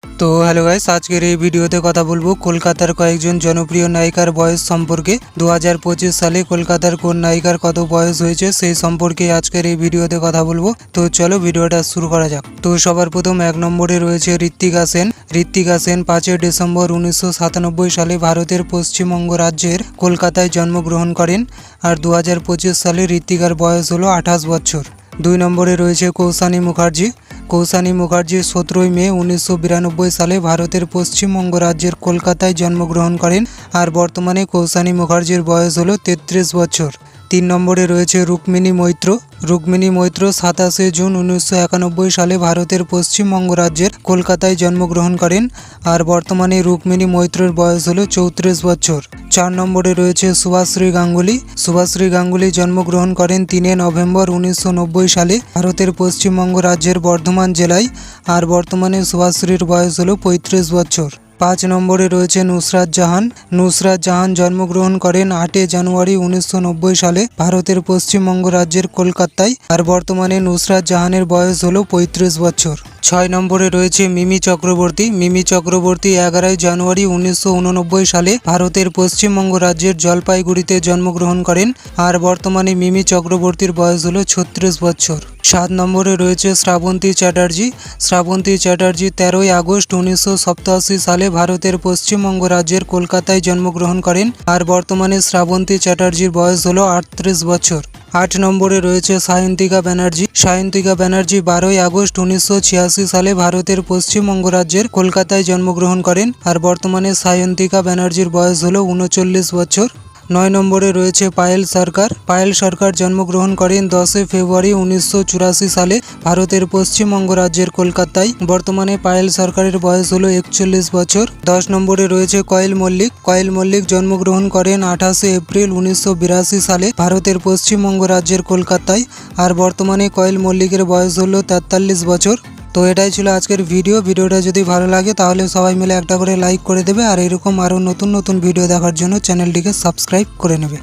তো hello guys, আজকের এই ভিডিওতে কথা বলবো কলকাতার কয়েকজন জনপ্রিয় নায়িকার বয়স সম্পর্কে। 2025 সালে কলকাতার কোন নায়িকার কত বয়স হয়েছে সেই সম্পর্কে আজকের এই ভিডিওতে কথা বলবো। তো চলো ভিডিওটা শুরু করা যাক। তো সবার প্রথম 1 নম্বরে রয়েছে ঋত্বিকা সেন। ঋত্বিকা সেন 5 ডিসেম্বর 1997 সালে ভারতের পশ্চিমবঙ্গ রাজ্যের কলকাতায় জন্মগ্রহণ করেন। আর 2025 সালে ঋত্বিকার বয়স হলো 28 বছর। 2 নম্বরে রয়েছে কৌশানী মুখার্জি। কৌশানী মুখার্জি 17 মে 1992 সালে ভারতের পশ্চিমবঙ্গ রাজ্যের কলকাতায় জন্মগ্রহণ করেন। আর বর্তমানে কৌশানী মুখার্জির বয়স হলো 33 বছর। 3 নম্বরে রয়েছে রুক্মিণী মৈত্র। রুক্মিণী মৈত্র 27 জুন 1991 সালে ভারতের পশ্চিমবঙ্গ রাজ্যের কলকাতায় জন্মগ্রহণ করেন। আর বর্তমানে রুক্মিণী মৈত্রের বয়স হলো 34 বছর। 4 নম্বরে রয়েছে শুভাশ্রী গাঙ্গুলি। শুভাশ্রী গাঙ্গুলি জন্মগ্রহণ করেন 3 নভেম্বর 1990 সালে ভারতের পশ্চিমবঙ্গ রাজ্যের বর্ধমান জেলায়। আর বর্তমানে শুভাশ্রীর বয়স হলো 35 বছর। 5 নম্বরে রয়েছে নুসরাত জাহান। নুসরাত জাহান জন্মগ্রহণ করেন 8 জানুয়ারি 1990 সালে ভারতের পশ্চিমবঙ্গ রাজ্যের কলকাতায়। আর বর্তমানে নুসরাত জাহানের বয়স হলো 35 বছর। 6 নম্বরে রয়েছে মিমি চক্রবর্তী। মিমি চক্রবর্তী 11 জানুয়ারি 1989 সালে ভারতের পশ্চিমবঙ্গ রাজ্যের জলপাইগুড়িতে জন্মগ্রহণ করেন। আর বর্তমানে মিমি চক্রবর্তীর বয়স হলো 36 বছর। 7 নম্বরে রয়েছে শ্রাবন্তী চ্যাটার্জি। শ্রাবন্তী চ্যাটার্জি 13 আগস্ট 1987 সালে ভারতের পশ্চিমবঙ্গ রাজ্যের কলকাতায় জন্মগ্রহণ করেন। আর বর্তমানে শ্রাবন্তী চ্যাটার্জির বয়স হলো 38 বছর। 8 নম্বরে রয়েছে সায়ন্তিকা ব্যানার্জি। সায়ন্তিকা ব্যানার্জি 12 আগস্ট 1986 সালে ভারতের পশ্চিমবঙ্গ রাজ্যের কলকাতায় জন্মগ্রহণ করেন। আর বর্তমানে সায়ন্তিকা ব্যানার্জির বয়স হলো 39 বছর। 9 নম্বরে রয়েছে পায়েল সরকার। পায়েল সরকার জন্মগ্রহণ করেন 10 ফেব্রুয়ারি 1984 সালে ভারতের পশ্চিমবঙ্গ রাজ্যের কলকাতায়। বর্তমানে পায়েল সরকারের বয়স হলো 41 বছর। 10 নম্বরে রয়েছে কয়েল মল্লিক। কয়েল মল্লিক জন্মগ্রহণ করেন 28 এপ্রিল 1982 সালে ভারতের পশ্চিমবঙ্গ রাজ্যের কলকাতায়। আর বর্তমানে কয়েল মল্লিকের বয়স হলো 43 বছর। তো এটাই ছিল আজকের ভিডিওটা যদি ভালো লাগে তাহলে সবাই মিলে একটা করে লাইক করে দেবে। আর এরকম আরও নতুন নতুন ভিডিও দেখার জন্য চ্যানেলটিকে সাবস্ক্রাইব করে নেবে।